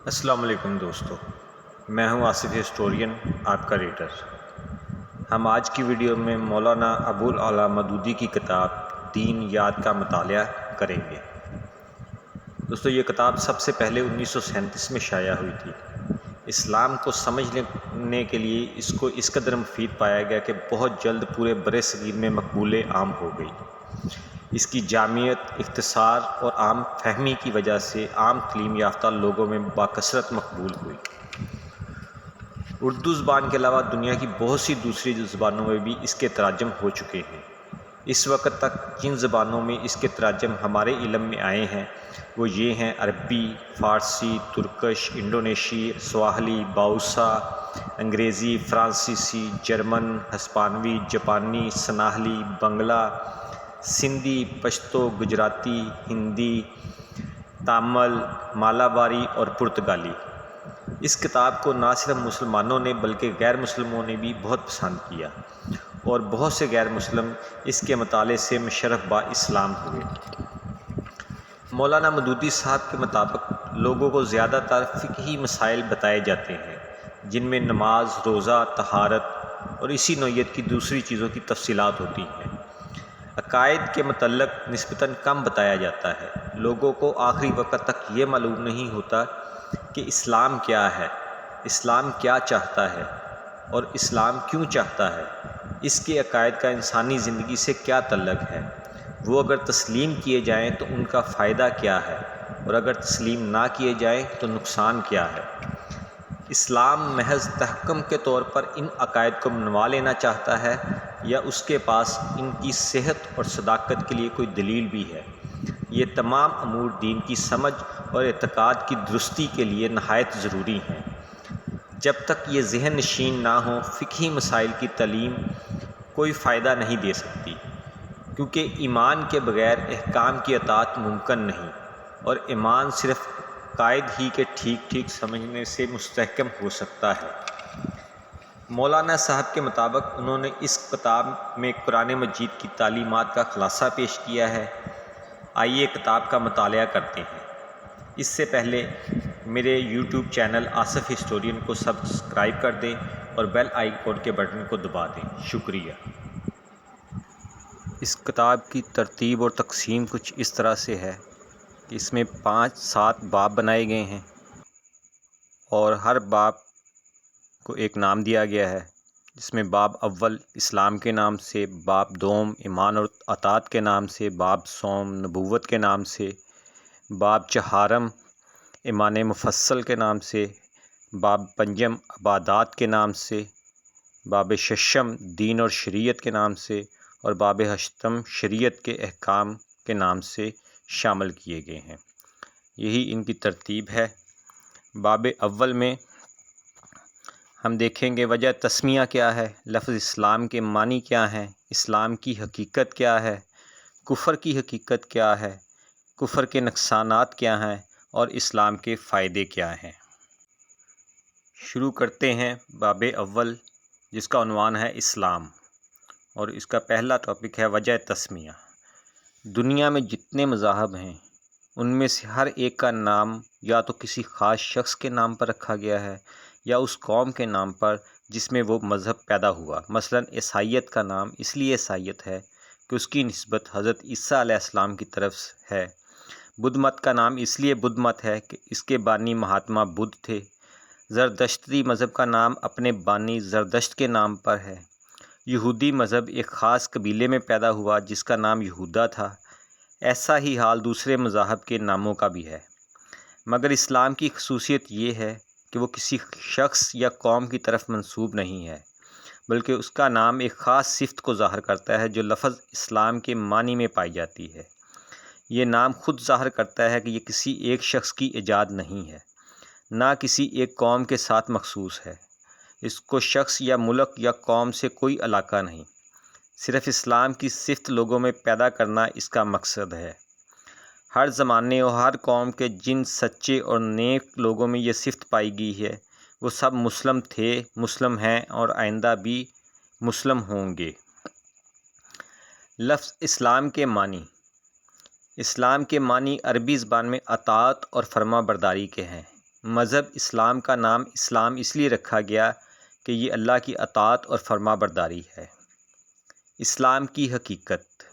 السلام علیکم دوستو، میں ہوں آصف ہسٹورین، آپ کا ریڈر۔ ہم آج کی ویڈیو میں مولانا ابوالعلا مودودی کی کتاب دین یاد کا مطالعہ کریں گے۔ دوستو، یہ کتاب سب سے پہلے 1937 میں شائع ہوئی تھی۔ اسلام کو سمجھنے کے لیے اس کو اس قدر مفید پایا گیا کہ بہت جلد پورے برِ صغیر میں مقبول عام ہو گئی۔ اس کی جامعیت، اختصار اور عام فہمی کی وجہ سے عام تعلیم یافتہ لوگوں میں باکثرت مقبول ہوئی۔ اردو زبان کے علاوہ دنیا کی بہت سی دوسری زبانوں میں بھی اس کے تراجم ہو چکے ہیں۔ اس وقت تک جن زبانوں میں اس کے تراجم ہمارے علم میں آئے ہیں وہ یہ ہیں: عربی، فارسی، ترکش، انڈونیشی، سواحلی، باؤسا، انگریزی، فرانسیسی، جرمن، ہسپانوی، جاپانی، سنہالی، بنگلہ، سندھی، پشتو، گجراتی، ہندی، تامل، مالاباری اور پرتگالی۔ اس کتاب کو نہ صرف مسلمانوں نے بلکہ غیر مسلموں نے بھی بہت پسند کیا اور بہت سے غیر مسلم اس کے مطالعے سے مشرف با اسلام ہوئے۔ مولانا مودودی صاحب کے مطابق لوگوں کو زیادہ تر فقہی مسائل بتائے جاتے ہیں جن میں نماز، روزہ، طہارت اور اسی نوعیت کی دوسری چیزوں کی تفصیلات ہوتی ہیں۔ عقائد کے متعلق نسبتاً کم بتایا جاتا ہے۔ لوگوں کو آخری وقت تک یہ معلوم نہیں ہوتا کہ اسلام کیا ہے، اسلام کیا چاہتا ہے اور اسلام کیوں چاہتا ہے، اس کے عقائد کا انسانی زندگی سے کیا تعلق ہے، وہ اگر تسلیم کیے جائیں تو ان کا فائدہ کیا ہے اور اگر تسلیم نہ کیے جائیں تو نقصان کیا ہے۔ اسلام محض تحکم کے طور پر ان عقائد کو منوا لینا چاہتا ہے یا اس کے پاس ان کی صحت اور صداقت کے لیے کوئی دلیل بھی ہے؟ یہ تمام امور دین کی سمجھ اور اعتقاد کی درستی کے لیے نہایت ضروری ہیں۔ جب تک یہ ذہن نشین نہ ہوں، فقہی مسائل کی تعلیم کوئی فائدہ نہیں دے سکتی، کیونکہ ایمان کے بغیر احکام کی اطاعت ممکن نہیں اور ایمان صرف عقائد ہی کے ٹھیک سمجھنے سے مستحکم ہو سکتا ہے۔ مولانا صاحب کے مطابق انہوں نے اس کتاب میں قرآن مجید کی تعلیمات کا خلاصہ پیش کیا ہے۔ آئیے کتاب کا مطالعہ کرتے ہیں۔ اس سے پہلے میرے یوٹیوب چینل آصف ہسٹورین کو سبسکرائب کر دیں اور بیل آئیکن کے بٹن کو دبا دیں۔ شکریہ۔ اس کتاب کی ترتیب اور تقسیم کچھ اس طرح سے ہے کہ اس میں 5-7 باب بنائے گئے ہیں اور ہر باب کو ایک نام دیا گیا ہے، جس میں باب اول اسلام کے نام سے، باب دوم ایمان اور اطاعت کے نام سے، باب سوم نبوت کے نام سے، باب چہارم ایمان مفصل کے نام سے، باب پنجم عبادات کے نام سے، باب ششم دین اور شریعت کے نام سے اور باب ہشتم شریعت کے احکام کے نام سے شامل کیے گئے ہیں۔ یہی ان کی ترتیب ہے۔ باب اول میں ہم دیکھیں گے وجہ تسمیہ کیا ہے، لفظ اسلام کے معنی کیا ہیں، اسلام کی حقیقت کیا ہے، کفر کی حقیقت کیا ہے، کفر کے نقصانات کیا ہیں اور اسلام کے فائدے کیا ہیں۔ شروع کرتے ہیں باب اول، جس کا عنوان ہے اسلام، اور اس کا پہلا ٹاپک ہے وجہ تسمیہ۔ دنیا میں جتنے مذاہب ہیں ان میں سے ہر ایک کا نام یا تو کسی خاص شخص کے نام پر رکھا گیا ہے یا اس قوم کے نام پر جس میں وہ مذہب پیدا ہوا۔ مثلاً عیسائیت کا نام اس لیے عیسائیت ہے کہ اس کی نسبت حضرت عیسیٰ علیہ السلام کی طرف ہے۔ بدھ مت کا نام اس لیے بدھ مت ہے کہ اس کے بانی مہاتما بدھ تھے۔ زرتشتی مذہب کا نام اپنے بانی زردشت کے نام پر ہے۔ یہودی مذہب ایک خاص قبیلے میں پیدا ہوا جس کا نام یہودا تھا۔ ایسا ہی حال دوسرے مذاہب کے ناموں کا بھی ہے، مگر اسلام کی خصوصیت یہ ہے کہ وہ کسی شخص یا قوم کی طرف منسوب نہیں ہے، بلکہ اس کا نام ایک خاص صفت کو ظاہر کرتا ہے جو لفظ اسلام کے معنی میں پائی جاتی ہے۔ یہ نام خود ظاہر کرتا ہے کہ یہ کسی ایک شخص کی ایجاد نہیں ہے، نہ کسی ایک قوم کے ساتھ مخصوص ہے۔ اس کو شخص یا ملک یا قوم سے کوئی علاقہ نہیں، صرف اسلام کی صفت لوگوں میں پیدا کرنا اس کا مقصد ہے۔ ہر زمانے اور ہر قوم کے جن سچے اور نیک لوگوں میں یہ صفت پائی گئی ہے وہ سب مسلم تھے، مسلم ہیں اور آئندہ بھی مسلم ہوں گے۔ لفظ اسلام کے معنی۔ اسلام کے معنی عربی زبان میں اطاعت اور فرما برداری کے ہیں۔ مذہب اسلام کا نام اسلام اس لیے رکھا گیا کہ یہ اللہ کی اطاعت اور فرما برداری ہے۔ اسلام کی حقیقت: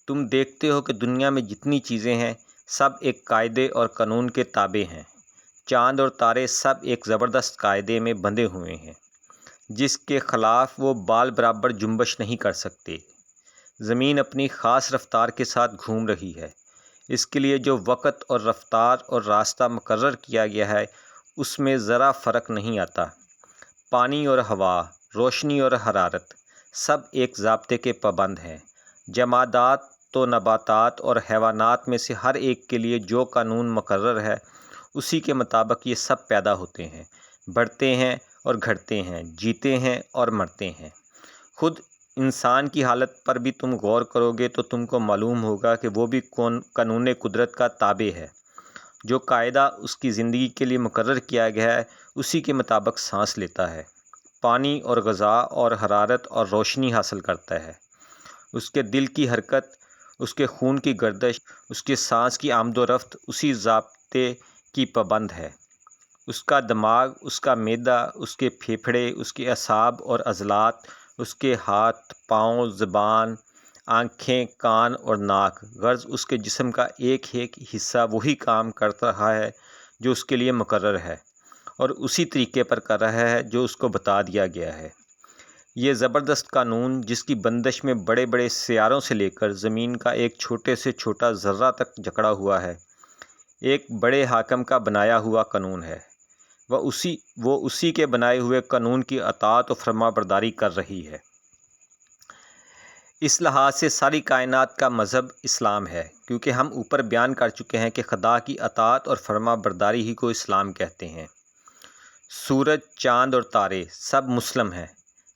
تم دیکھتے ہو کہ دنیا میں جتنی چیزیں ہیں سب ایک قاعدے اور قانون کے تابع ہیں۔ چاند اور تارے سب ایک زبردست قاعدے میں بندھے ہوئے ہیں جس کے خلاف وہ بال برابر جنبش نہیں کر سکتے۔ زمین اپنی خاص رفتار کے ساتھ گھوم رہی ہے۔ اس کے لیے جو وقت اور رفتار اور راستہ مقرر کیا گیا ہے اس میں ذرا فرق نہیں آتا۔ پانی اور ہوا، روشنی اور حرارت سب ایک ضابطے کے پابند ہیں۔ جمادات تو نباتات اور حیوانات میں سے ہر ایک کے لیے جو قانون مقرر ہے اسی کے مطابق یہ سب پیدا ہوتے ہیں، بڑھتے ہیں اور گھٹتے ہیں، جیتے ہیں اور مرتے ہیں۔ خود انسان کی حالت پر بھی تم غور کرو گے تو تم کو معلوم ہوگا کہ وہ بھی قانون قدرت کا تابع ہے۔ جو قاعدہ اس کی زندگی کے لیے مقرر کیا گیا ہے اسی کے مطابق سانس لیتا ہے، پانی اور غذا اور حرارت اور روشنی حاصل کرتا ہے۔ اس کے دل کی حرکت، اس کے خون کی گردش، اس کے سانس کی آمد و رفت اسی ضابطے کی پابند ہے۔ اس کا دماغ، اس کا معدہ، اس کے پھیپھڑے، اس کے اعصاب اور عضلات، اس کے ہاتھ، پاؤں، زبان، آنکھیں، کان اور ناک، غرض اس کے جسم کا ایک ایک حصہ وہی کام کر رہا ہے جو اس کے لیے مقرر ہے اور اسی طریقے پر کر رہا ہے جو اس کو بتا دیا گیا ہے۔ یہ زبردست قانون جس کی بندش میں بڑے بڑے سیاروں سے لے کر زمین کا ایک چھوٹے سے چھوٹا ذرہ تک جکڑا ہوا ہے، ایک بڑے حاکم کا بنایا ہوا قانون ہے۔ وہ اسی کے بنائے ہوئے قانون کی اطاعت و فرما برداری کر رہی ہے۔ اس لحاظ سے ساری کائنات کا مذہب اسلام ہے، کیونکہ ہم اوپر بیان کر چکے ہیں کہ خدا کی اطاعت اور فرما برداری ہی کو اسلام کہتے ہیں۔ سورج، چاند اور تارے سب مسلم ہیں،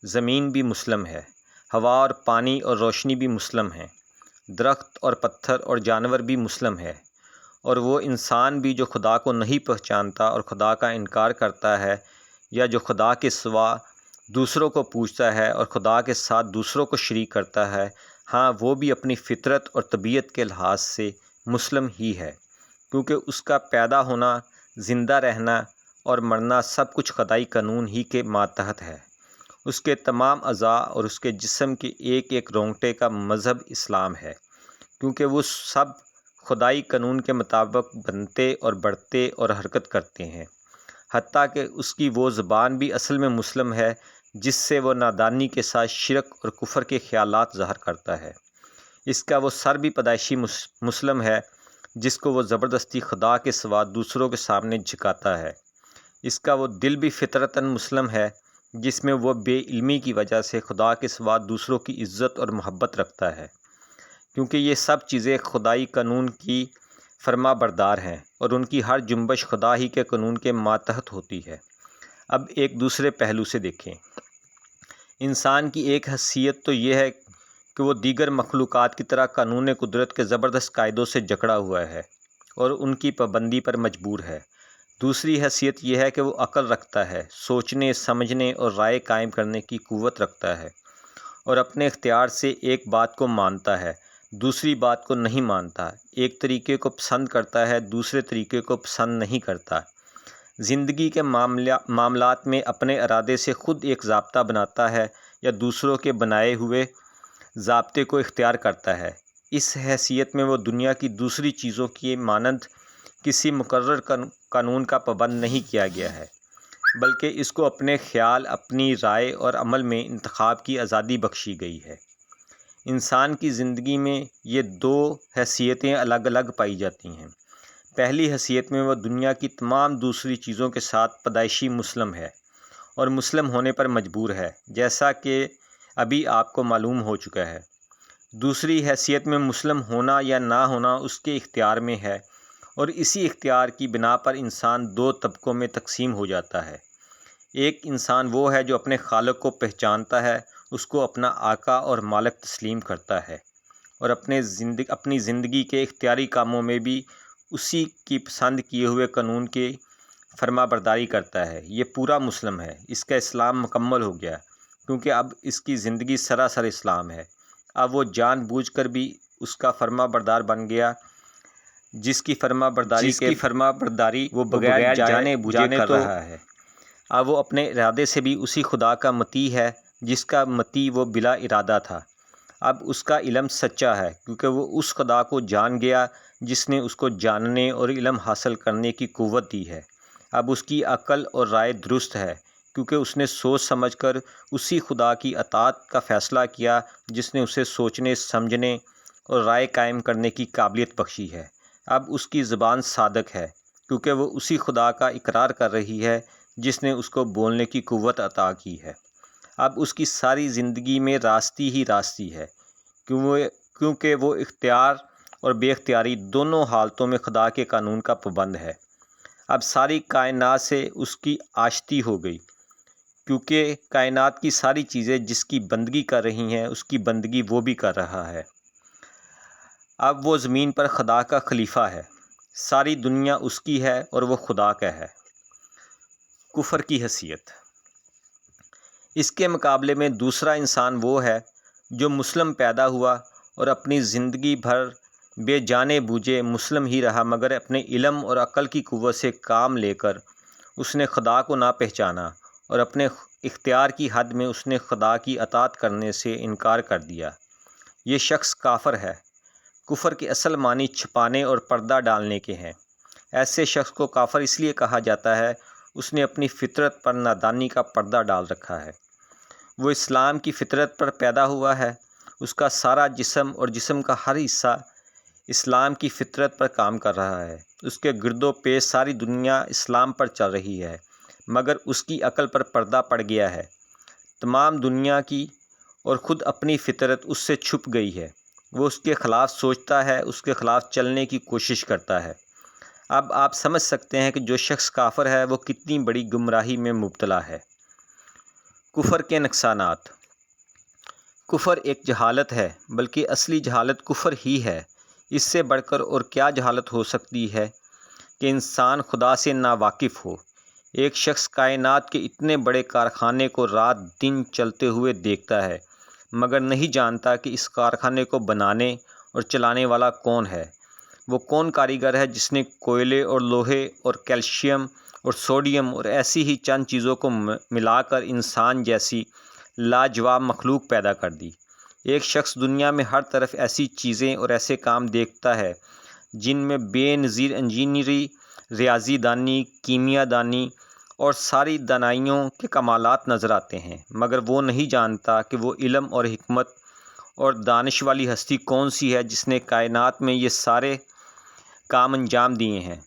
زمین بھی مسلم ہے، ہوا اور پانی اور روشنی بھی مسلم ہیں، درخت اور پتھر اور جانور بھی مسلم ہے، اور وہ انسان بھی جو خدا کو نہیں پہچانتا اور خدا کا انکار کرتا ہے یا جو خدا کے سوا دوسروں کو پوجتا ہے اور خدا کے ساتھ دوسروں کو شریک کرتا ہے، ہاں وہ بھی اپنی فطرت اور طبیعت کے لحاظ سے مسلم ہی ہے، کیونکہ اس کا پیدا ہونا، زندہ رہنا اور مرنا سب کچھ خدائی قانون ہی کے ماتحت ہے۔ اس کے تمام اعضاء اور اس کے جسم کے ایک ایک رونگٹے کا مذہب اسلام ہے، کیونکہ وہ سب خدائی قانون کے مطابق بنتے اور بڑھتے اور حرکت کرتے ہیں۔ حتیٰ کہ اس کی وہ زبان بھی اصل میں مسلم ہے جس سے وہ نادانی کے ساتھ شرک اور کفر کے خیالات ظاہر کرتا ہے۔ اس کا وہ سر بھی پیدائشی مسلم ہے جس کو وہ زبردستی خدا کے سوا دوسروں کے سامنے جھکاتا ہے۔ اس کا وہ دل بھی فطرتاً مسلم ہے جس میں وہ بے علمی کی وجہ سے خدا کے سوا دوسروں کی عزت اور محبت رکھتا ہے، کیونکہ یہ سب چیزیں خدائی قانون کی فرما بردار ہیں اور ان کی ہر جنبش خدا ہی کے قانون کے ماتحت ہوتی ہے۔ اب ایک دوسرے پہلو سے دیکھیں۔ انسان کی ایک حیثیت تو یہ ہے کہ وہ دیگر مخلوقات کی طرح قانون قدرت کے زبردست قاعدوں سے جکڑا ہوا ہے اور ان کی پابندی پر مجبور ہے۔ دوسری حیثیت یہ ہے کہ وہ عقل رکھتا ہے، سوچنے، سمجھنے اور رائے قائم کرنے کی قوت رکھتا ہے اور اپنے اختیار سے ایک بات کو مانتا ہے، دوسری بات کو نہیں مانتا، ایک طریقے کو پسند کرتا ہے، دوسرے طریقے کو پسند نہیں کرتا۔ زندگی کے معاملات میں اپنے ارادے سے خود ایک ضابطہ بناتا ہے یا دوسروں کے بنائے ہوئے ضابطے کو اختیار کرتا ہے۔ اس حیثیت میں وہ دنیا کی دوسری چیزوں کی مانند کسی مقرر قانون کا پابند نہیں کیا گیا ہے، بلکہ اس کو اپنے خیال، اپنی رائے اور عمل میں انتخاب کی آزادی بخشی گئی ہے۔ انسان کی زندگی میں یہ دو حیثیتیں الگ الگ پائی جاتی ہیں۔ پہلی حیثیت میں وہ دنیا کی تمام دوسری چیزوں کے ساتھ پیدائشی مسلم ہے اور مسلم ہونے پر مجبور ہے، جیسا کہ ابھی آپ کو معلوم ہو چکا ہے۔ دوسری حیثیت میں مسلم ہونا یا نہ ہونا اس کے اختیار میں ہے، اور اسی اختیار کی بنا پر انسان دو طبقوں میں تقسیم ہو جاتا ہے۔ ایک انسان وہ ہے جو اپنے خالق کو پہچانتا ہے، اس کو اپنا آقا اور مالک تسلیم کرتا ہے اور اپنی زندگی کے اختیاری کاموں میں بھی اسی کی پسند کیے ہوئے قانون کی فرما برداری کرتا ہے۔ یہ پورا مسلم ہے، اس کا اسلام مکمل ہو گیا، کیونکہ اب اس کی زندگی سراسر اسلام ہے۔ اب وہ جان بوجھ کر بھی اس کا فرما بردار بن گیا جس کی فرما برداری وہ بغیر جانے بوجھے کر رہا ہے۔ اب وہ اپنے ارادے سے بھی اسی خدا کا مطیع ہے جس کا مطیع وہ بلا ارادہ تھا۔ اب اس کا علم سچا ہے کیونکہ وہ اس خدا کو جان گیا جس نے اس کو جاننے اور علم حاصل کرنے کی قوت دی ہے۔ اب اس کی عقل اور رائے درست ہے کیونکہ اس نے سوچ سمجھ کر اسی خدا کی اطاعت کا فیصلہ کیا جس نے اسے سوچنے سمجھنے اور رائے قائم کرنے کی قابلیت بخشی ہے۔ اب اس کی زبان صادق ہے کیونکہ وہ اسی خدا کا اقرار کر رہی ہے جس نے اس کو بولنے کی قوت عطا کی ہے۔ اب اس کی ساری زندگی میں راستی ہی راستی ہے کیونکہ وہ اختیار اور بے اختیاری دونوں حالتوں میں خدا کے قانون کا پابند ہے۔ اب ساری کائنات سے اس کی آشتی ہو گئی کیونکہ کائنات کی ساری چیزیں جس کی بندگی کر رہی ہیں اس کی بندگی وہ بھی کر رہا ہے۔ اب وہ زمین پر خدا کا خلیفہ ہے، ساری دنیا اس کی ہے اور وہ خدا کا ہے۔ کفر کی حیثیت۔ اس کے مقابلے میں دوسرا انسان وہ ہے جو مسلم پیدا ہوا اور اپنی زندگی بھر بے جانے بوجھے مسلم ہی رہا، مگر اپنے علم اور عقل کی قوت سے کام لے کر اس نے خدا کو نہ پہچانا اور اپنے اختیار کی حد میں اس نے خدا کی اطاعت کرنے سے انکار کر دیا۔ یہ شخص کافر ہے۔ کفر کے اصل معنی چھپانے اور پردہ ڈالنے کے ہیں۔ ایسے شخص کو کافر اس لیے کہا جاتا ہے اس نے اپنی فطرت پر نادانی کا پردہ ڈال رکھا ہے۔ وہ اسلام کی فطرت پر پیدا ہوا ہے، اس کا سارا جسم اور جسم کا ہر حصہ اسلام کی فطرت پر کام کر رہا ہے۔ اس کے گرد و پیش ساری دنیا اسلام پر چل رہی ہے، مگر اس کی عقل پر پردہ پڑ گیا ہے۔ تمام دنیا کی اور خود اپنی فطرت اس سے چھپ گئی ہے۔ وہ اس کے خلاف سوچتا ہے، اس کے خلاف چلنے کی کوشش کرتا ہے۔ اب آپ سمجھ سکتے ہیں کہ جو شخص کافر ہے وہ کتنی بڑی گمراہی میں مبتلا ہے۔ کفر کے نقصانات۔ کفر ایک جہالت ہے، بلکہ اصلی جہالت کفر ہی ہے۔ اس سے بڑھ کر اور کیا جہالت ہو سکتی ہے کہ انسان خدا سے ناواقف ہو۔ ایک شخص کائنات کے اتنے بڑے کارخانے کو رات دن چلتے ہوئے دیکھتا ہے، مگر نہیں جانتا کہ اس کارخانے کو بنانے اور چلانے والا کون ہے۔ وہ کون کاریگر ہے جس نے کوئلے اور لوہے اور کیلشیم اور سوڈیم اور ایسی ہی چند چیزوں کو ملا کر انسان جیسی لاجواب مخلوق پیدا کر دی۔ ایک شخص دنیا میں ہر طرف ایسی چیزیں اور ایسے کام دیکھتا ہے جن میں بے نظیر انجینئرنگ، ریاضی دانی، کیمیا دانی اور ساری دانائیوں کے کمالات نظر آتے ہیں، مگر وہ نہیں جانتا کہ وہ علم اور حکمت اور دانش والی ہستی کون سی ہے جس نے کائنات میں یہ سارے کام انجام دیے ہیں۔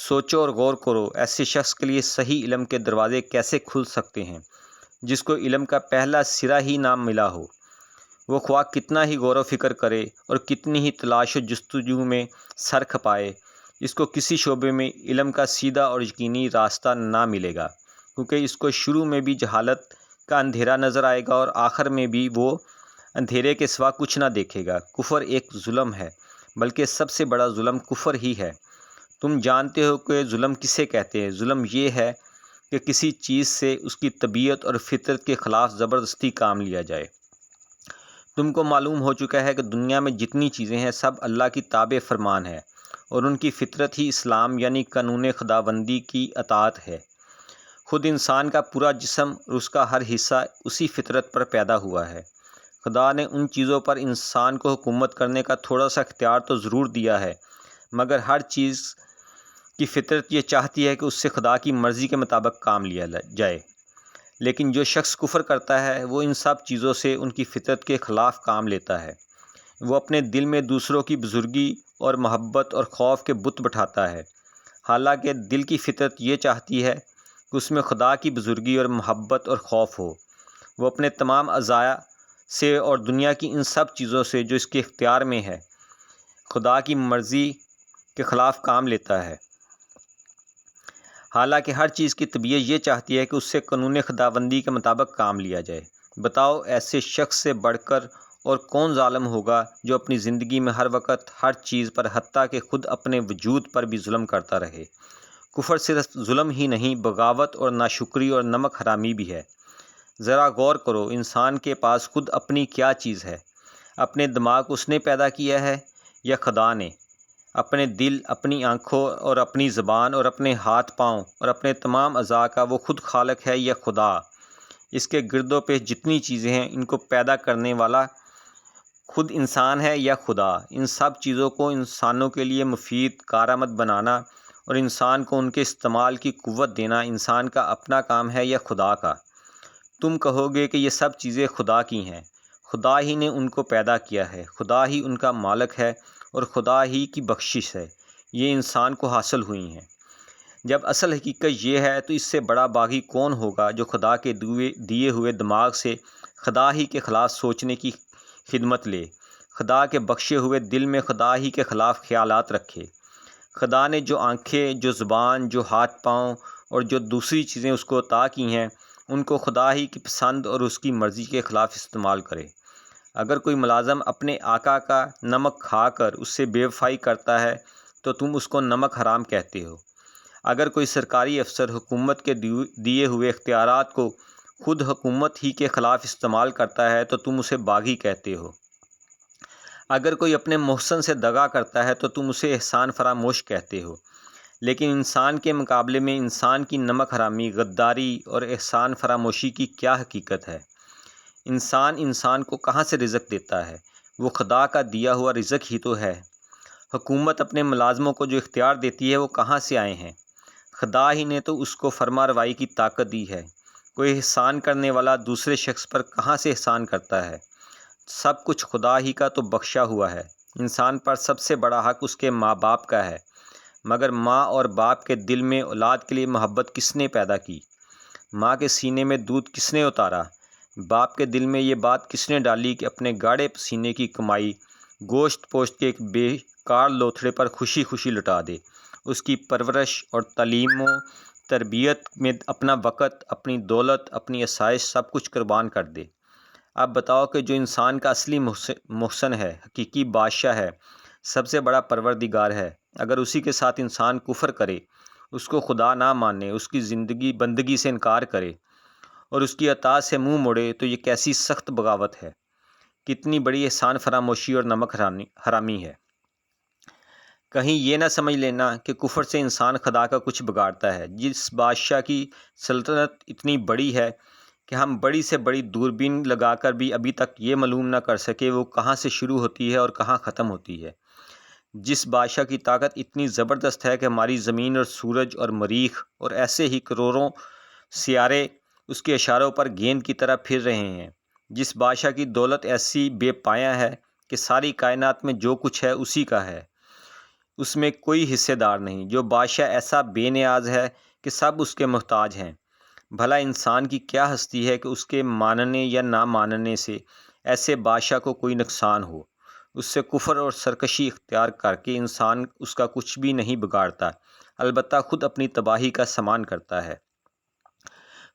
سوچو اور غور کرو، ایسے شخص کے لیے صحیح علم کے دروازے کیسے کھل سکتے ہیں جس کو علم کا پہلا سرا ہی نہ ملا ہو؟ وہ خواہ کتنا ہی غور و فکر کرے اور کتنی ہی تلاش و جستجو میں سر کھپائے، اس کو کسی شعبے میں علم کا سیدھا اور یقینی راستہ نہ ملے گا، کیونکہ اس کو شروع میں بھی جہالت کا اندھیرا نظر آئے گا اور آخر میں بھی وہ اندھیرے کے سوا کچھ نہ دیکھے گا۔ کفر ایک ظلم ہے، بلکہ سب سے بڑا ظلم کفر ہی ہے۔ تم جانتے ہو کہ ظلم کسے کہتے ہیں۔ ظلم یہ ہے کہ کسی چیز سے اس کی طبیعت اور فطرت کے خلاف زبردستی کام لیا جائے۔ تم کو معلوم ہو چکا ہے کہ دنیا میں جتنی چیزیں ہیں سب اللہ کی تابع فرمان ہے اور ان کی فطرت ہی اسلام یعنی قانون خداوندی کی اطاعت ہے۔ خود انسان کا پورا جسم اور اس کا ہر حصہ اسی فطرت پر پیدا ہوا ہے۔ خدا نے ان چیزوں پر انسان کو حکومت کرنے کا تھوڑا سا اختیار تو ضرور دیا ہے، مگر ہر چیز کی فطرت یہ چاہتی ہے کہ اس سے خدا کی مرضی کے مطابق کام لیا جائے۔ لیکن جو شخص کفر کرتا ہے وہ ان سب چیزوں سے ان کی فطرت کے خلاف کام لیتا ہے۔ وہ اپنے دل میں دوسروں کی بزرگی اور محبت اور خوف کے بت بٹھاتا ہے، حالانکہ دل کی فطرت یہ چاہتی ہے کہ اس میں خدا کی بزرگی اور محبت اور خوف ہو۔ وہ اپنے تمام اعضاء سے اور دنیا کی ان سب چیزوں سے جو اس کے اختیار میں ہے خدا کی مرضی کے خلاف کام لیتا ہے، حالانکہ ہر چیز کی طبیعت یہ چاہتی ہے کہ اس سے قانون خداوندی کے مطابق کام لیا جائے۔ بتاؤ ایسے شخص سے بڑھ کر اور کون ظالم ہوگا جو اپنی زندگی میں ہر وقت ہر چیز پر حتیٰ کہ خود اپنے وجود پر بھی ظلم کرتا رہے۔ کفر صرف ظلم ہی نہیں، بغاوت اور ناشکری اور نمک حرامی بھی ہے۔ ذرا غور کرو، انسان کے پاس خود اپنی کیا چیز ہے؟ اپنے دماغ اس نے پیدا کیا ہے یا خدا نے؟ اپنے دل، اپنی آنکھوں اور اپنی زبان اور اپنے ہاتھ پاؤں اور اپنے تمام اعضاء کا وہ خود خالق ہے یا خدا؟ اس کے گرد و پیش جتنی چیزیں ہیں ان کو پیدا کرنے والا خود انسان ہے یا خدا؟ ان سب چیزوں کو انسانوں کے لیے مفید کارآمد بنانا اور انسان کو ان کے استعمال کی قوت دینا انسان کا اپنا کام ہے یا خدا کا؟ تم کہو گے کہ یہ سب چیزیں خدا کی ہیں، خدا ہی نے ان کو پیدا کیا ہے، خدا ہی ان کا مالک ہے اور خدا ہی کی بخشش ہے یہ انسان کو حاصل ہوئی ہیں۔ جب اصل حقیقت یہ ہے تو اس سے بڑا باغی کون ہوگا جو خدا کے دیے ہوئے دماغ سے خدا ہی کے خلاف سوچنے کی خدمت لے، خدا کے بخشے ہوئے دل میں خدا ہی کے خلاف خیالات رکھے؟ خدا نے جو آنکھیں، جو زبان، جو ہاتھ پاؤں اور جو دوسری چیزیں اس کو عطا کی ہیں ان کو خدا ہی کی پسند اور اس کی مرضی کے خلاف استعمال کرے۔ اگر کوئی ملازم اپنے آقا کا نمک کھا کر اس سے بے وفائی کرتا ہے تو تم اس کو نمک حرام کہتے ہو۔ اگر کوئی سرکاری افسر حکومت کے دیے ہوئے اختیارات کو خود حکومت ہی کے خلاف استعمال کرتا ہے تو تم اسے باغی کہتے ہو۔ اگر کوئی اپنے محسن سے دغا کرتا ہے تو تم اسے احسان فراموش کہتے ہو۔ لیکن انسان کے مقابلے میں انسان کی نمک حرامی، غداری اور احسان فراموشی کی کیا حقیقت ہے؟ انسان کو کہاں سے رزق دیتا ہے؟ وہ خدا کا دیا ہوا رزق ہی تو ہے۔ حکومت اپنے ملازموں کو جو اختیار دیتی ہے وہ کہاں سے آئے ہیں؟ خدا ہی نے تو اس کو فرما روائی کی طاقت دی ہے۔ کوئی احسان کرنے والا دوسرے شخص پر کہاں سے احسان کرتا ہے؟ سب کچھ خدا ہی کا تو بخشا ہوا ہے۔ انسان پر سب سے بڑا حق اس کے ماں باپ کا ہے، مگر ماں اور باپ کے دل میں اولاد کے لیے محبت کس نے پیدا کی؟ ماں کے سینے میں دودھ کس نے اتارا؟ باپ کے دل میں یہ بات کس نے ڈالی کہ اپنے گاڑے پسینے کی کمائی گوشت پوشت کے ایک بیکار لوتھڑے پر خوشی خوشی لٹا دے، اس کی پرورش اور تعلیم و تربیت میں اپنا وقت، اپنی دولت، اپنی آسائش سب کچھ قربان کر دے؟ اب بتاؤ کہ جو انسان کا اصلی محسن ہے، حقیقی بادشاہ ہے، سب سے بڑا پروردگار ہے، اگر اسی کے ساتھ انسان کفر کرے، اس کو خدا نہ مانے، اس کی زندگی بندگی سے انکار کرے اور اس کی اطاعت سے منہ موڑے تو یہ کیسی سخت بغاوت ہے، کتنی بڑی احسان فراموشی اور نمک حرامی ہے۔ کہیں یہ نہ سمجھ لینا کہ کفر سے انسان خدا کا کچھ بگاڑتا ہے۔ جس بادشاہ کی سلطنت اتنی بڑی ہے کہ ہم بڑی سے بڑی دوربین لگا کر بھی ابھی تک یہ معلوم نہ کر سکے وہ کہاں سے شروع ہوتی ہے اور کہاں ختم ہوتی ہے۔ جس بادشاہ کی طاقت اتنی زبردست ہے کہ ہماری زمین اور سورج اور مریخ اور ایسے ہی کروڑوں سیارے اس کے اشاروں پر گیند کی طرح پھر رہے ہیں۔ جس بادشاہ کی دولت ایسی بے پایہ ہے کہ ساری کائنات میں جو کچھ ہے اسی کا ہے، اس میں کوئی حصے دار نہیں۔ جو بادشاہ ایسا بے نیاز ہے کہ سب اس کے محتاج ہیں۔ بھلا انسان کی کیا ہستی ہے کہ اس کے ماننے یا نہ ماننے سے ایسے بادشاہ کو کوئی نقصان ہو؟ اس سے کفر اور سرکشی اختیار کر کے انسان اس کا کچھ بھی نہیں بگاڑتا، البتہ خود اپنی تباہی کا سامان کرتا ہے۔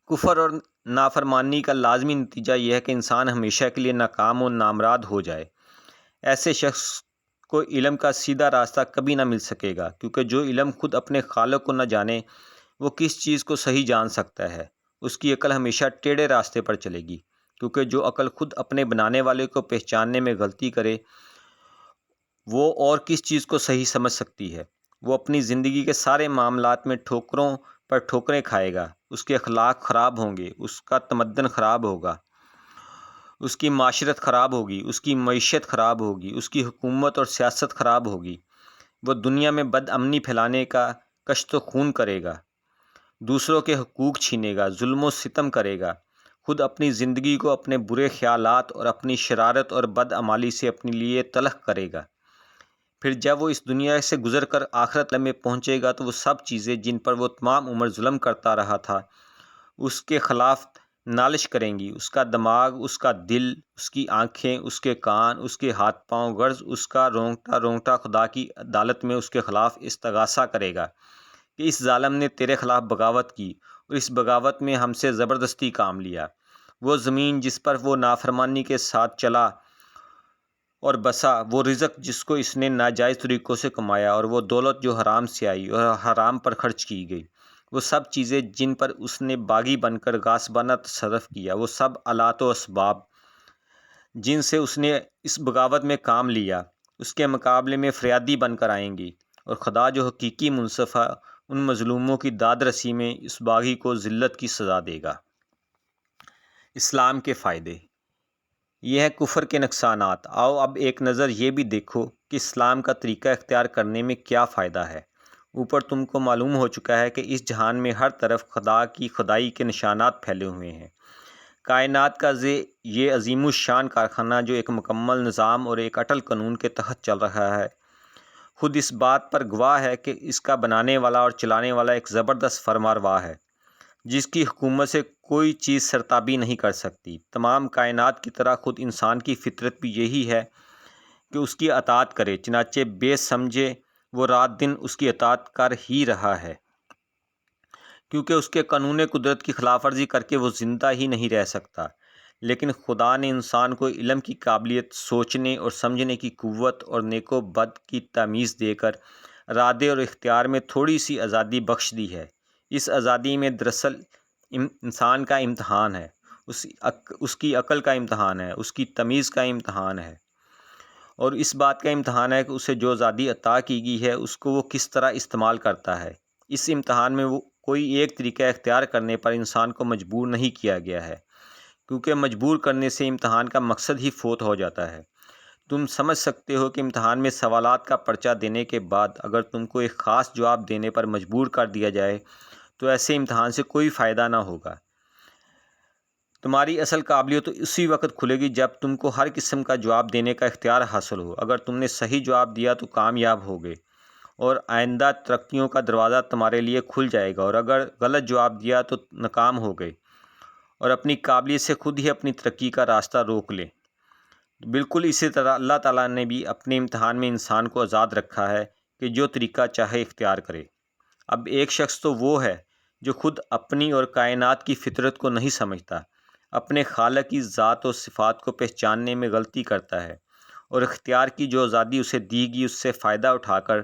کفر اور نافرمانی کا لازمی نتیجہ یہ ہے کہ انسان ہمیشہ کے لیے ناکام و نامراد ہو جائے۔ ایسے شخص کو علم کا سیدھا راستہ کبھی نہ مل سکے گا، کیونکہ جو علم خود اپنے خالق کو نہ جانے وہ کس چیز کو صحیح جان سکتا ہے؟ اس کی عقل ہمیشہ ٹیڑھے راستے پر چلے گی، کیونکہ جو عقل خود اپنے بنانے والے کو پہچاننے میں غلطی کرے وہ اور کس چیز کو صحیح سمجھ سکتی ہے؟ وہ اپنی زندگی کے سارے معاملات میں ٹھوکروں پر ٹھوکریں کھائے گا، اس کے اخلاق خراب ہوں گے، اس کا تمدن خراب ہوگا، اس کی معاشرت خراب ہوگی، اس کی معیشت خراب ہوگی، اس کی حکومت اور سیاست خراب ہوگی۔ وہ دنیا میں بد امنی پھیلانے کا کشت و خون کرے گا، دوسروں کے حقوق چھینے گا، ظلم و ستم کرے گا، خود اپنی زندگی کو اپنے برے خیالات اور اپنی شرارت اور بد عمالی سے اپنے لیے تلخ کرے گا۔ پھر جب وہ اس دنیا سے گزر کر آخرت میں پہنچے گا تو وہ سب چیزیں جن پر وہ تمام عمر ظلم کرتا رہا تھا اس کے خلاف نالش کریں گی۔ اس کا دماغ، اس کا دل، اس کی آنکھیں، اس کے کان، اس کے ہاتھ پاؤں، غرض اس کا رونگٹا رونگٹا خدا کی عدالت میں اس کے خلاف استغاثہ کرے گا کہ اس ظالم نے تیرے خلاف بغاوت کی اور اس بغاوت میں ہم سے زبردستی کام لیا۔ وہ زمین جس پر وہ نافرمانی کے ساتھ چلا اور بسا، وہ رزق جس کو اس نے ناجائز طریقوں سے کمایا اور وہ دولت جو حرام سے آئی اور حرام پر خرچ کی گئی، وہ سب چیزیں جن پر اس نے باغی بن کر غاصبانہ تصرف کیا، وہ سب آلات و اسباب جن سے اس نے اس بغاوت میں کام لیا، اس کے مقابلے میں فریادی بن کر آئیں گی، اور خدا جو حقیقی منصف ہے ان مظلوموں کی داد رسی میں اس باغی کو ذلت کی سزا دے گا۔ اسلام کے فائدے، یہ ہے کفر کے نقصانات۔ آؤ اب ایک نظر یہ بھی دیکھو کہ اسلام کا طریقہ اختیار کرنے میں کیا فائدہ ہے۔ اوپر تم کو معلوم ہو چکا ہے کہ اس جہان میں ہر طرف خدا کی خدائی کے نشانات پھیلے ہوئے ہیں۔ کائنات کا یہ عظیم الشان کارخانہ جو ایک مکمل نظام اور ایک اٹل قانون کے تحت چل رہا ہے، خود اس بات پر گواہ ہے کہ اس کا بنانے والا اور چلانے والا ایک زبردست فرمانروا ہے جس کی حکومت سے کوئی چیز سرتابی نہیں کر سکتی۔ تمام کائنات کی طرح خود انسان کی فطرت بھی یہی ہے کہ اس کی اطاعت کرے، چنانچہ بے سمجھے وہ رات دن اس کی اطاعت کر ہی رہا ہے، کیونکہ اس کے قانون قدرت کی خلاف ورزی کر کے وہ زندہ ہی نہیں رہ سکتا۔ لیکن خدا نے انسان کو علم کی قابلیت، سوچنے اور سمجھنے کی قوت اور نیک و بد کی تمیز دے کر ارادے اور اختیار میں تھوڑی سی آزادی بخش دی ہے۔ اس آزادی میں دراصل انسان کا امتحان ہے، اس کی عقل کا امتحان ہے، اس کی تمیز کا امتحان ہے، اور اس بات کا امتحان ہے کہ اسے جو آزادی عطا کی گئی ہے اس کو وہ کس طرح استعمال کرتا ہے۔ اس امتحان میں وہ کوئی ایک طریقہ اختیار کرنے پر انسان کو مجبور نہیں کیا گیا ہے، کیونکہ مجبور کرنے سے امتحان کا مقصد ہی فوت ہو جاتا ہے۔ تم سمجھ سکتے ہو کہ امتحان میں سوالات کا پرچہ دینے کے بعد اگر تم کو ایک خاص جواب دینے پر مجبور کر دیا جائے تو ایسے امتحان سے کوئی فائدہ نہ ہوگا۔ تمہاری اصل قابلیت تو اسی وقت کھلے گی جب تم کو ہر قسم کا جواب دینے کا اختیار حاصل ہو۔ اگر تم نے صحیح جواب دیا تو کامیاب ہوگے اور آئندہ ترقیوں کا دروازہ تمہارے لیے کھل جائے گا، اور اگر غلط جواب دیا تو ناکام ہوگے اور اپنی قابلیت سے خود ہی اپنی ترقی کا راستہ روک لیں۔ بالکل اسی طرح اللہ تعالیٰ نے بھی اپنے امتحان میں انسان کو آزاد رکھا ہے کہ جو طریقہ چاہے اختیار کرے۔ اب ایک شخص تو وہ ہے جو خود اپنی اور کائنات کی فطرت کو نہیں سمجھتا، اپنے خالق کی ذات و صفات کو پہچاننے میں غلطی کرتا ہے، اور اختیار کی جو آزادی اسے دی گئی اس سے فائدہ اٹھا کر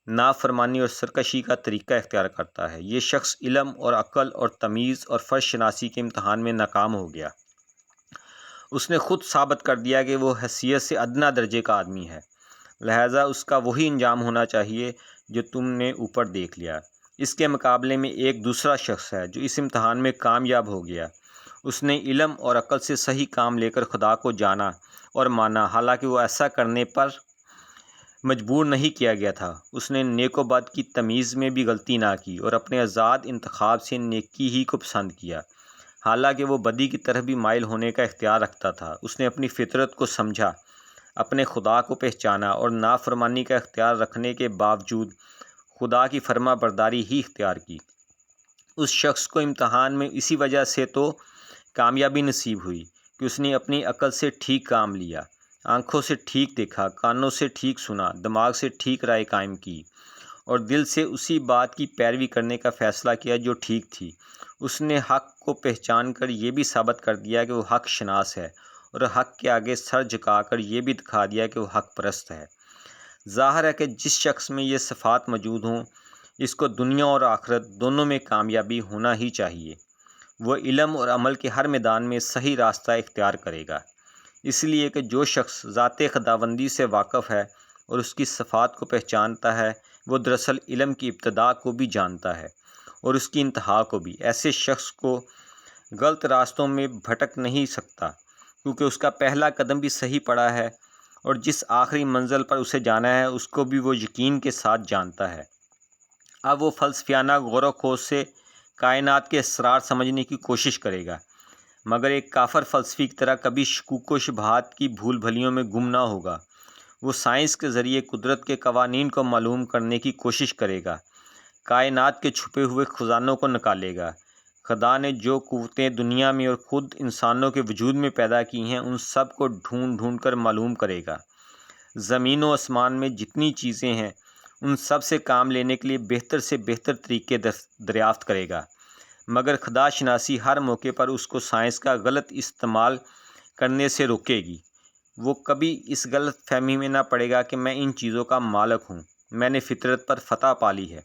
نافرمانی اور سرکشی کا طریقہ اختیار کرتا ہے۔ یہ شخص علم اور عقل اور تمیز اور فرض شناسی کے امتحان میں ناکام ہو گیا۔ اس نے خود ثابت کر دیا کہ وہ حیثیت سے ادنیٰ درجے کا آدمی ہے، لہٰذا اس کا وہی انجام ہونا چاہیے جو تم نے اوپر دیکھ لیا۔ اس کے مقابلے میں ایک دوسرا شخص ہے جو اس امتحان میں کامیاب ہو گیا۔ اس نے علم اور عقل سے صحیح کام لے کر خدا کو جانا اور مانا، حالانکہ وہ ایسا کرنے پر مجبور نہیں کیا گیا تھا۔ اس نے نیک و بد کی تمیز میں بھی غلطی نہ کی اور اپنے آزاد انتخاب سے نیکی ہی کو پسند کیا، حالانکہ وہ بدی کی طرف بھی مائل ہونے کا اختیار رکھتا تھا۔ اس نے اپنی فطرت کو سمجھا، اپنے خدا کو پہچانا اور نافرمانی کا اختیار رکھنے کے باوجود خدا کی فرما برداری ہی اختیار کی۔ اس شخص کو امتحان میں اسی وجہ سے تو کامیابی نصیب ہوئی کہ اس نے اپنی عقل سے ٹھیک کام لیا، آنکھوں سے ٹھیک دیکھا، کانوں سے ٹھیک سنا، دماغ سے ٹھیک رائے قائم کی اور دل سے اسی بات کی پیروی کرنے کا فیصلہ کیا جو ٹھیک تھی۔ اس نے حق کو پہچان کر یہ بھی ثابت کر دیا کہ وہ حق شناس ہے، اور حق کے آگے سر جھکا کر یہ بھی دکھا دیا کہ وہ حق پرست ہے۔ ظاہر ہے کہ جس شخص میں یہ صفات موجود ہوں اس کو دنیا اور آخرت دونوں میں کامیابی ہونا ہی چاہیے۔ وہ علم اور عمل کے ہر میدان میں صحیح راستہ اختیار کرے گا، اس لیے کہ جو شخص ذات خداوندی سے واقف ہے اور اس کی صفات کو پہچانتا ہے وہ دراصل علم کی ابتدا کو بھی جانتا ہے اور اس کی انتہا کو بھی۔ ایسے شخص کو غلط راستوں میں بھٹک نہیں سکتا، کیونکہ اس کا پہلا قدم بھی صحیح پڑا ہے اور جس آخری منزل پر اسے جانا ہے اس کو بھی وہ یقین کے ساتھ جانتا ہے۔ اب وہ فلسفیانہ غور و خوض سے کائنات کے اسرار سمجھنے کی کوشش کرے گا، مگر ایک کافر فلسفی کی طرح کبھی شکوک و شبہات کی بھول بھلیوں میں گم نہ ہوگا۔ وہ سائنس کے ذریعے قدرت کے قوانین کو معلوم کرنے کی کوشش کرے گا، کائنات کے چھپے ہوئے خزانوں کو نکالے گا۔ خدا نے جو قوتیں دنیا میں اور خود انسانوں کے وجود میں پیدا کی ہیں ان سب کو ڈھونڈ ڈھونڈ کر معلوم کرے گا۔ زمین و آسمان میں جتنی چیزیں ہیں ان سب سے کام لینے کے لیے بہتر سے بہتر طریقے دریافت کرے گا، مگر خدا شناسی ہر موقع پر اس کو سائنس کا غلط استعمال کرنے سے روکے گی۔ وہ کبھی اس غلط فہمی میں نہ پڑے گا کہ میں ان چیزوں کا مالک ہوں، میں نے فطرت پر فتح پالی ہے،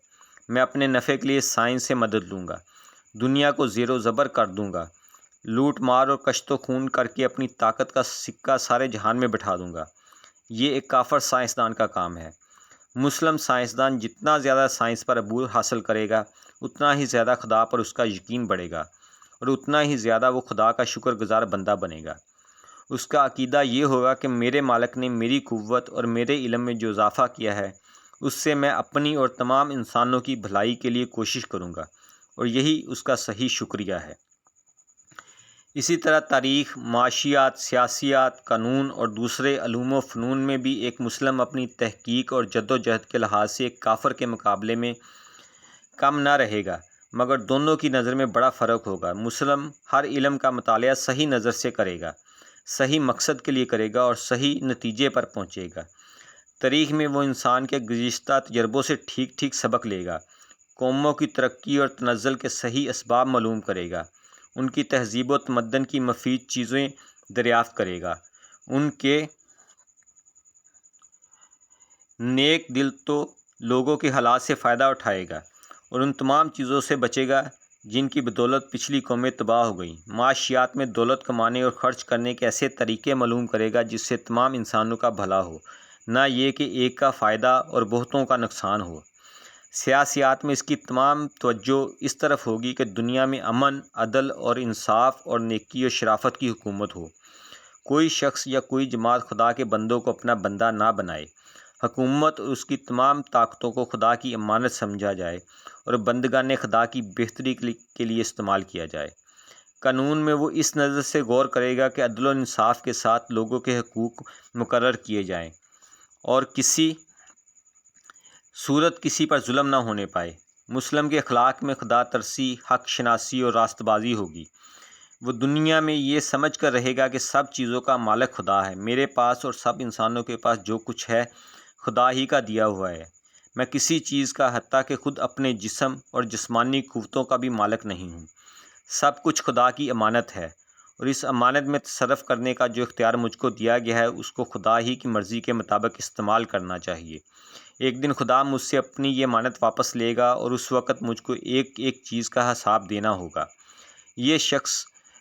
میں اپنے نفع کے لیے سائنس سے مدد لوں گا، دنیا کو زیر و زبر کر دوں گا، لوٹ مار اور کشت و خون کر کے اپنی طاقت کا سکہ سارے جہان میں بٹھا دوں گا۔ یہ ایک کافر سائنسدان کا کام ہے۔ مسلم سائنسدان جتنا زیادہ سائنس پر عبور حاصل کرے گا اتنا ہی زیادہ خدا پر اس کا یقین بڑھے گا اور اتنا ہی زیادہ وہ خدا کا شکر گزار بندہ بنے گا۔ اس کا عقیدہ یہ ہوگا کہ میرے مالک نے میری قوت اور میرے علم میں جو اضافہ کیا ہے اس سے میں اپنی اور تمام انسانوں کی بھلائی کے لیے کوشش کروں گا، اور یہی اس کا صحیح شکریہ ہے۔ اسی طرح تاریخ، معاشیات، سیاسیات، قانون اور دوسرے علوم و فنون میں بھی ایک مسلم اپنی تحقیق اور جد و جہد کے لحاظ سے ایک کافر کے مقابلے میں کم نہ رہے گا، مگر دونوں کی نظر میں بڑا فرق ہوگا۔ مسلم ہر علم کا مطالعہ صحیح نظر سے کرے گا، صحیح مقصد کے لیے کرے گا اور صحیح نتیجے پر پہنچے گا۔ تاریخ میں وہ انسان کے گزشتہ تجربوں سے ٹھیک ٹھیک سبق لے گا، قوموں کی ترقی اور تنزل کے صحیح اسباب معلوم کرے گا، ان کی تہذیب و تمدن کی مفید چیزیں دریافت کرے گا، ان کے نیک دل تو لوگوں کے حالات سے فائدہ اٹھائے گا اور ان تمام چیزوں سے بچے گا جن کی بدولت پچھلی قومیں تباہ ہو گئیں۔ معاشیات میں دولت کمانے اور خرچ کرنے کے ایسے طریقے معلوم کرے گا جس سے تمام انسانوں کا بھلا ہو، نہ یہ کہ ایک کا فائدہ اور بہتوں کا نقصان ہو۔ سیاسیات میں اس کی تمام توجہ اس طرف ہوگی کہ دنیا میں امن، عدل اور انصاف اور نیکی و شرافت کی حکومت ہو۔ کوئی شخص یا کوئی جماعت خدا کے بندوں کو اپنا بندہ نہ بنائے۔ حکومت اور اس کی تمام طاقتوں کو خدا کی امانت سمجھا جائے اور بندگان خدا کی بہتری کے لیے استعمال کیا جائے۔ قانون میں وہ اس نظر سے غور کرے گا کہ عدل و انصاف کے ساتھ لوگوں کے حقوق مقرر کیے جائیں اور کسی صورت کسی پر ظلم نہ ہونے پائے۔ مسلم کے اخلاق میں خدا ترسی، حق شناسی اور راست بازی ہوگی۔ وہ دنیا میں یہ سمجھ کر رہے گا کہ سب چیزوں کا مالک خدا ہے۔ میرے پاس اور سب انسانوں کے پاس جو کچھ ہے خدا ہی کا دیا ہوا ہے۔ میں کسی چیز کا حتیٰ کہ خود اپنے جسم اور جسمانی قوتوں کا بھی مالک نہیں ہوں۔ سب کچھ خدا کی امانت ہے اور اس امانت میں تصرف کرنے کا جو اختیار مجھ کو دیا گیا ہے اس کو خدا ہی کی مرضی کے مطابق استعمال کرنا چاہیے۔ ایک دن خدا مجھ سے اپنی یہ امانت واپس لے گا اور اس وقت مجھ کو ایک ایک چیز کا حساب دینا ہوگا۔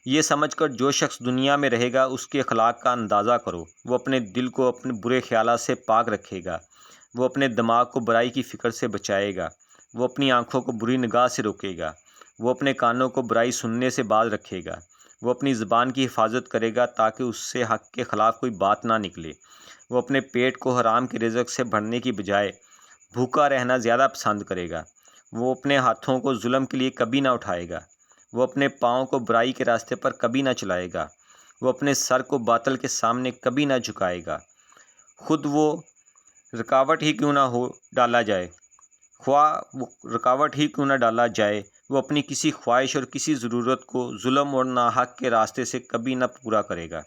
یہ سمجھ کر جو شخص دنیا میں رہے گا اس کے اخلاق کا اندازہ کرو۔ وہ اپنے دل کو اپنے برے خیالات سے پاک رکھے گا، وہ اپنے دماغ کو برائی کی فکر سے بچائے گا، وہ اپنی آنکھوں کو بری نگاہ سے روکے گا، وہ اپنے کانوں کو برائی سننے سے باز رکھے گا، وہ اپنی زبان کی حفاظت کرے گا تاکہ اس سے حق کے خلاف کوئی بات نہ نکلے، وہ اپنے پیٹ کو حرام کے رزق سے بھرنے کی بجائے بھوکا رہنا زیادہ پسند کرے گا، وہ اپنے ہاتھوں کو ظلم کے لیے کبھی نہ اٹھائے گا، وہ اپنے پاؤں کو برائی کے راستے پر کبھی نہ چلائے گا، وہ اپنے سر کو باطل کے سامنے کبھی نہ جھکائے گا، خود وہ رکاوٹ ہی کیوں نہ ڈالا جائے، وہ اپنی کسی خواہش اور کسی ضرورت کو ظلم اور ناحق کے راستے سے کبھی نہ پورا کرے گا۔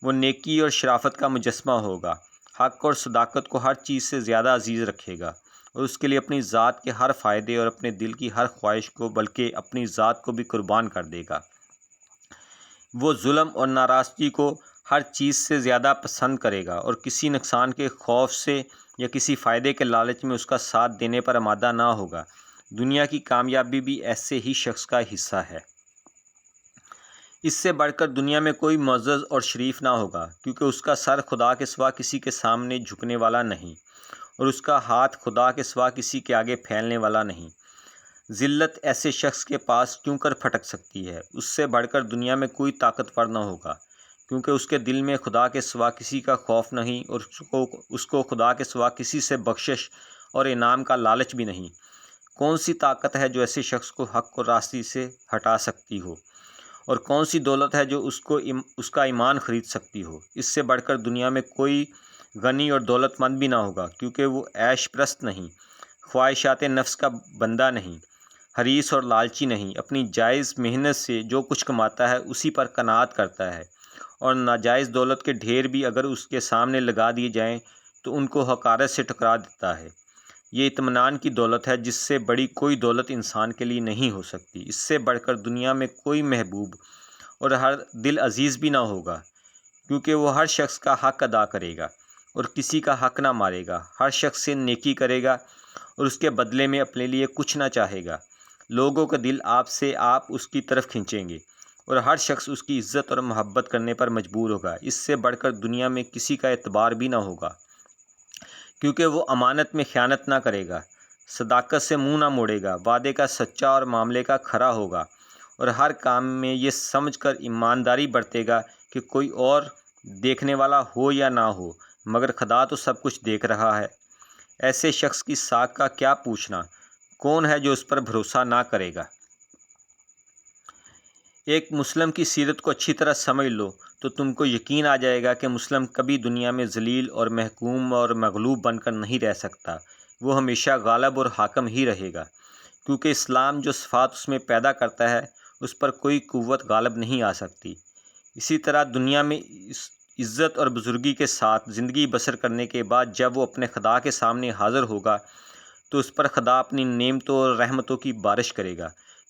وہ نیکی اور شرافت کا مجسمہ ہوگا، حق اور صداقت کو ہر چیز سے زیادہ عزیز رکھے گا اور اس کے لیے اپنی ذات کے ہر فائدے اور اپنے دل کی ہر خواہش کو بلکہ اپنی ذات کو بھی قربان کر دے گا۔ وہ ظلم اور ناراضگی کو ہر چیز سے زیادہ پسند کرے گا اور کسی نقصان کے خوف سے یا کسی فائدے کے لالچ میں اس کا ساتھ دینے پر آمادہ نہ ہوگا۔ دنیا کی کامیابی بھی ایسے ہی شخص کا حصہ ہے۔ اس سے بڑھ کر دنیا میں کوئی معزز اور شریف نہ ہوگا، کیونکہ اس کا سر خدا کے سوا کسی کے سامنے جھکنے والا نہیں اور اس کا ہاتھ خدا کے سوا کسی کے آگے پھیلنے والا نہیں۔ ذلت ایسے شخص کے پاس کیوں کر پھٹک سکتی ہے؟ اس سے بڑھ کر دنیا میں کوئی طاقتور نہ ہوگا، کیونکہ اس کے دل میں خدا کے سوا کسی کا خوف نہیں اور اس کو خدا کے سوا کسی سے بخشش اور انعام کا لالچ بھی نہیں۔ کون سی طاقت ہے جو ایسے شخص کو حق اور راستی سے ہٹا سکتی ہو، اور کون سی دولت ہے جو اس کا ایمان خرید سکتی ہو؟ اس سے بڑھ کر دنیا میں کوئی غنی اور دولت مند بھی نہ ہوگا، کیونکہ وہ عیش پرست نہیں، خواہشات نفس کا بندہ نہیں، حریص اور لالچی نہیں، اپنی جائز محنت سے جو کچھ کماتا ہے اسی پر قناعت کرتا ہے، اور ناجائز دولت کے ڈھیر بھی اگر اس کے سامنے لگا دیے جائیں تو ان کو حقارت سے ٹکرا دیتا ہے۔ یہ اطمینان کی دولت ہے جس سے بڑی کوئی دولت انسان کے لیے نہیں ہو سکتی۔ اس سے بڑھ کر دنیا میں کوئی محبوب اور ہر دل عزیز بھی نہ ہوگا، کیونکہ وہ ہر شخص کا حق ادا کرے گا اور کسی کا حق نہ مارے گا، ہر شخص سے نیکی کرے گا اور اس کے بدلے میں اپنے لیے کچھ نہ چاہے گا۔ لوگوں کا دل آپ اس کی طرف کھینچیں گے اور ہر شخص اس کی عزت اور محبت کرنے پر مجبور ہوگا۔ اس سے بڑھ کر دنیا میں کسی کا اعتبار بھی نہ ہوگا، کیونکہ وہ امانت میں خیانت نہ کرے گا، صداقت سے منہ نہ موڑے گا، وعدے کا سچا اور معاملے کا کھرا ہوگا، اور ہر کام میں یہ سمجھ کر ایمانداری برتے گا کہ کوئی اور دیکھنے والا ہو یا نہ ہو، مگر خدا تو سب کچھ دیکھ رہا ہے۔ ایسے شخص کی ساکھ کا کیا پوچھنا، کون ہے جو اس پر بھروسہ نہ کرے گا؟ ایک مسلم کی سیرت کو اچھی طرح سمجھ لو تو تم کو یقین آ جائے گا کہ مسلم کبھی دنیا میں ذلیل اور محکوم اور مغلوب بن کر نہیں رہ سکتا، وہ ہمیشہ غالب اور حاکم ہی رہے گا، کیونکہ اسلام جو صفات اس میں پیدا کرتا ہے اس پر کوئی قوت غالب نہیں آ سکتی۔ اسی طرح دنیا میں عزت اور بزرگی کے ساتھ زندگی بسر کرنے کے بعد جب وہ اپنے خدا کے سامنے حاضر ہوگا تو اس پر خدا اپنی نعمتوں اور رحمتوں کی بارش کرے گا،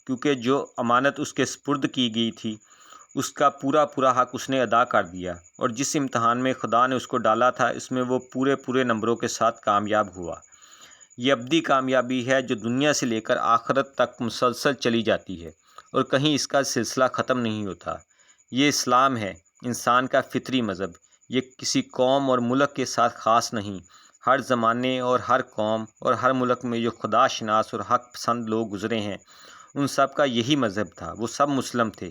کیونکہ جو امانت اس کے سپرد کی گئی تھی اس کا پورا حق اس نے ادا کر دیا، اور جس امتحان میں خدا نے اس کو ڈالا تھا اس میں وہ پورے نمبروں کے ساتھ کامیاب ہوا۔ یہ ابدی کامیابی ہے جو دنیا سے لے کر آخرت تک مسلسل چلی جاتی ہے اور کہیں اس کا سلسلہ ختم نہیں ہوتا۔ یہ اسلام ہے، انسان کا فطری مذہب۔ یہ کسی قوم اور ملک کے ساتھ خاص نہیں، ہر زمانے اور ہر قوم اور ہر ملک میں جو خدا شناس اور حق پسند لوگ گزرے ہیں ان سب کا یہی مذہب تھا، وہ سب مسلم تھے،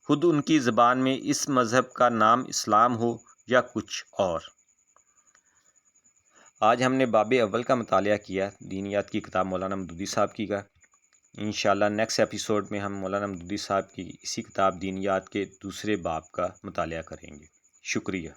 خود ان کی زبان میں اس مذہب کا نام اسلام ہو یا کچھ اور۔ آج ہم نے باب اول کا مطالعہ کیا، دینیات کی کتاب مولانا مودودی صاحب کی کا۔ انشاءاللہ نیکسٹ ایپیسوڈ میں ہم مولانا مودودی صاحب کی اسی کتاب دینیات کے دوسرے باب کا مطالعہ کریں گے۔ شکریہ۔